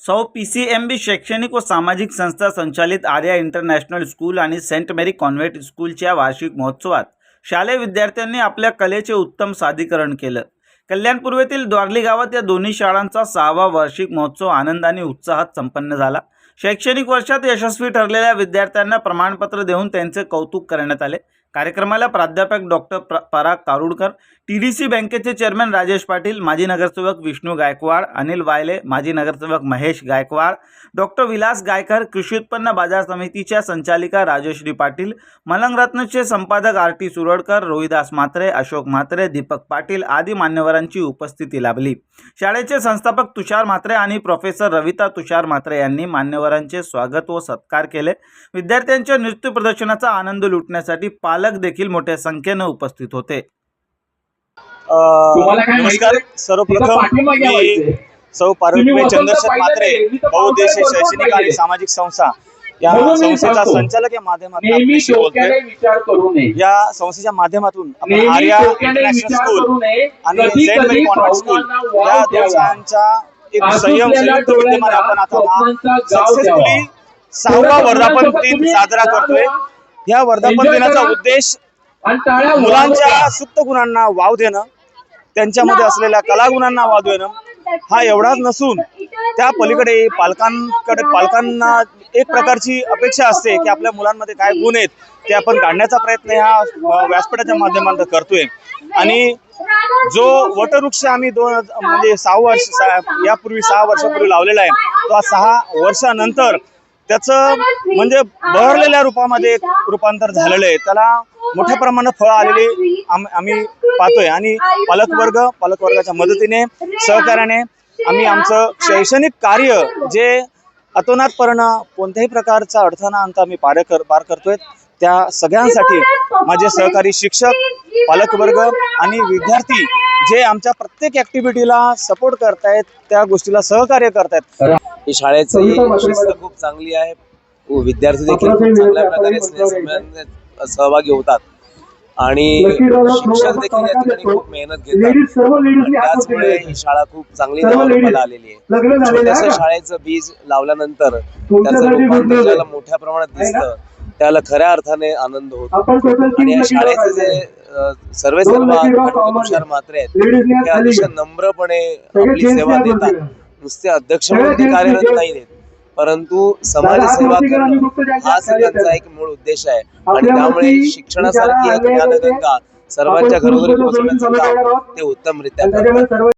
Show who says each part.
Speaker 1: सौ पीसीएमबी शैक्षणिक व सामाजिक संस्था संचालित आर्या इंटरनॅशनल स्कूल आणि सेंट मेरी कॉन्व्हेंट स्कूलच्या वार्षिक महोत्सवात शालेय विद्यार्थ्यांनी आपल्या कलेचे उत्तम सादरीकरण केलं। कल्याण पूर्वेतील द्वारली गावात या दोन्ही शाळांचा 6वा वार्षिक महोत्सव आनंदाने उत्साहात संपन्न झाला। शैक्षणिक वर्षात यशस्वी ठरलेल्या विद्यार्थ्यांना प्रमाणपत्र देऊन त्यांचे कौतुक करण्यात आले। कार्यक्रमाला प्राध्यापक डॉक्टर पराग कारुडकर, टीडीसी बँकेचे चेअरमन राजेश पाटील, माजी नगरसेवक विष्णू गायकवाड, अनिल वायले, माजी नगरसेवक महेश गायकवाड, डॉक्टर विलास गायकर, कृषी उत्पन्न बाजार समितीच्या संचालिका राजश्री पाटील, मलंगरत्नचे संपादक आरटी सुरडकर, रोहिदास म्हात्रे, अशोक म्हात्रे, दीपक पाटील आदी मान्यवरांची उपस्थिती लाभली। शाळेचे संस्थापक तुषार म्हात्रे आणि प्रोफेसर रविता तुषार म्हात्रे यांनी मान्यवरांचे स्वागत व सत्कार केले। विद्यार्थ्यांच्या नृत्य प्रदर्शनाचा आनंद लुटण्यासाठी पालक देखील मोठ्या संख्येने उपस्थित होते।
Speaker 2: नमस्कार। सर्वप्रथम मी सौ पार्वतीबाई चंद्रशेखर म्हात्रे बहुउद्देशीय शैक्षणिक आणि सामाजिक संस्था या संस्थेचा संचालक या माध्यमातून आपल्याशी बोलतोय। या संस्थेच्या माध्यमातून आपण आर्या इंटरनॅशनल स्कूल आणि सेंट मेरी कॉन्व्हेंट स्कूल या दोन शाळांच्या एक संयुक्त विद्यमाने आपण आता सक्सेसफुली 6वा वर्धापन दिन साजरा करतोय। या वर्धापन दिनाचा उद्देश मुलांच्या सुप्त गुणांना वाव देणं, त्यांच्यामध्ये असलेल्या कलागुणांना वाव देणं हा एवढाच नसून त्या पलीकडे पालकांना एक प्रकारची अपेक्षा असते की आपल्या मुलांमध्ये काय गुण आहेत ते आपण काढण्याचा प्रयत्न ह्या व्यासपीठाच्या माध्यमातून करतोय। आणि जो वटवृक्ष आम्ही म्हणजे 6 वर्षापूर्वी लावलेला आहे तो 6 वर्षानंतर त्याचं म्हणजे बहरलेल्या रूपामध्ये रूपांतर झालेलं आहे। त्याला मोठ्या प्रमाणात फळ आलेले आम्ही पाहतोय आणि पालकवर्गाच्या मदतीने सहकार्याने आम्ही आमचं शैक्षणिक कार्य जे अतोनातपणे कोणत्याही प्रकारचा अडथळा न आणता आम्ही पार करतोय। त्या सगळ्यांसाठी माझे सहकारी शिक्षक, पालकवर्ग आणि विद्यार्थी जे आमच्या प्रत्येक ऍक्टिव्हिटीला सपोर्ट करतायत, त्या गोष्टीला सहकार्य करतायत।
Speaker 3: ही शाळेची शिस्त खूप चांगली आहे। विद्यार्थी देखील खूप चांगल्या प्रकारे सहभागी होतात आणि शिक्षक देखील या ठिकाणी खूप मेहनत घेतात। त्याचमुळे ही शाळा खूप चांगली नावारूपाला आलेली आहे। छोट्याशा शाळेचं बीज लावल्यानंतर त्याचं रूपांतर ज्याला मोठ्या प्रमाणात दिसतं त्याला खऱ्या अर्थाने आनंद होतो। आणि या शाळेचे जे सर्व तुषार म्हात्रे आहेत ते अतिशय नम्रपणे आपली सेवा देतात। नुसते अध्यक्ष म्हणून ते कार्यरत नाहीत, परंतु समाजसेवा करणं हाच त्यांचा एक मूळ उद्देश आहे। आणि त्यामुळे शिक्षणासारखी एक ज्ञानगंगा सर्वांच्या घरोघरी पोहोचवण्याचं काम ते उत्तमरित्या करतात।